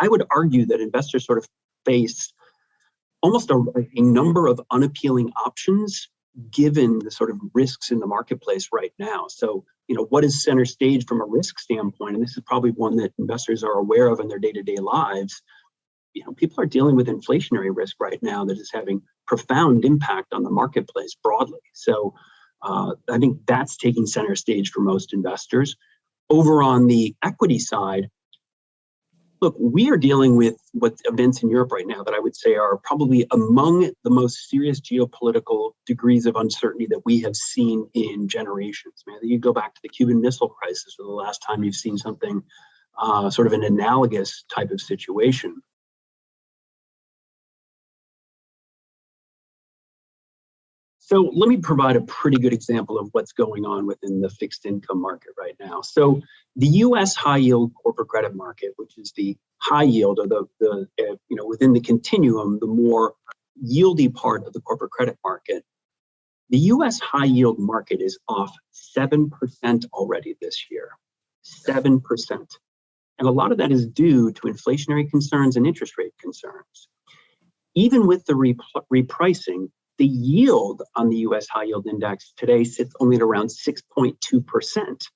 I would argue that investors sort of face almost a number of unappealing options given the sort of risks in the marketplace right now. So, what is center stage from a risk standpoint? And this is probably one that investors are aware of in their day-to-day lives. People are dealing with inflationary risk right now that is having profound impact on the marketplace broadly. So I think that's taking center stage for most investors. Over on the equity side, look, we are dealing with events in Europe right now that I would say are probably among the most serious geopolitical degrees of uncertainty that we have seen in generations. Man, you go back to the Cuban Missile Crisis for the last time you've seen something sort of an analogous type of situation. So let me provide a pretty good example of what's going on within the fixed income market right now. So the U.S. high yield corporate credit market, which is the high yield, or the within the continuum, the more yieldy part of the corporate credit market, the U.S. high yield market is off 7% already this year, 7%. And a lot of that is due to inflationary concerns and interest rate concerns. Even with the repricing, the yield on the U.S. high yield index today sits only at around 6.2%.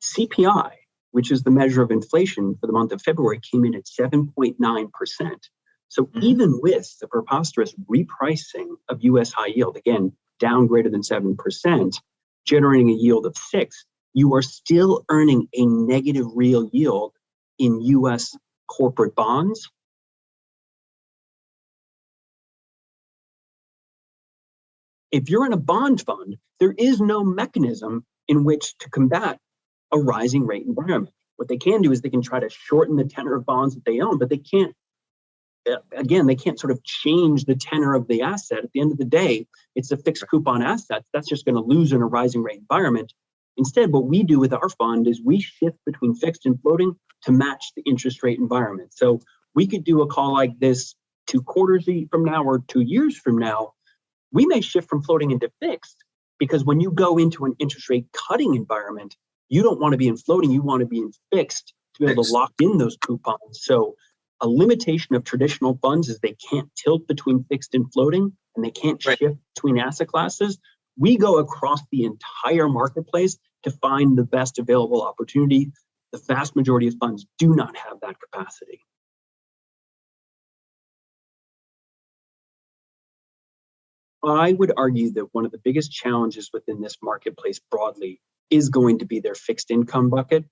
CPI, which is the measure of inflation for the month of February, came in at 7.9%. So even with the preposterous repricing of U.S. high yield, again, down greater than 7%, generating a yield of 6%, you are still earning a negative real yield in U.S. corporate bonds. If you're in a bond fund, there is no mechanism in which to combat a rising rate environment. What they can do is they can try to shorten the tenor of bonds that they own, but they can't, they can't sort of change the tenor of the asset. At the end of the day, it's a fixed coupon asset. That's just going to lose in a rising rate environment. Instead, what we do with our fund is we shift between fixed and floating to match the interest rate environment. So we could do a call like this 2 quarters from now or 2 years from now. We may shift from floating into fixed, because when you go into an interest rate cutting environment, you don't want to be in floating, you want to be in fixed to be able to lock in those coupons. So a limitation of traditional funds is they can't tilt between fixed and floating, and they can't shift between asset classes. We go across the entire marketplace to find the best available opportunity. The vast majority of funds do not have that capacity. I would argue that one of the biggest challenges within this marketplace broadly is going to be their fixed income bucket.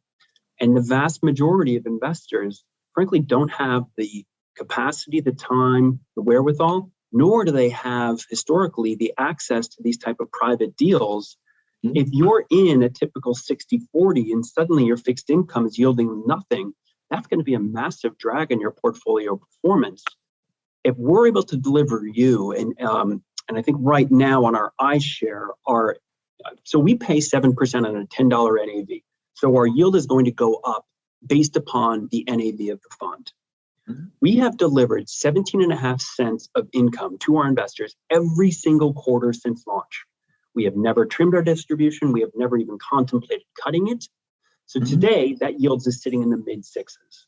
And the vast majority of investors, frankly, don't have the capacity, the time, the wherewithal, nor do they have historically the access to these type of private deals. If you're in a typical 60-40 and suddenly your fixed income is yielding nothing, that's going to be a massive drag on your portfolio performance. If we're able to deliver you, and I think right now on our iShare, so we pay 7% on a $10 NAV. So our yield is going to go up based upon the NAV of the fund. We have delivered 17.5 cents of income to our investors every single quarter since launch. We have never trimmed our distribution. We have never even contemplated cutting it. So today, that yield is sitting in the mid 6s.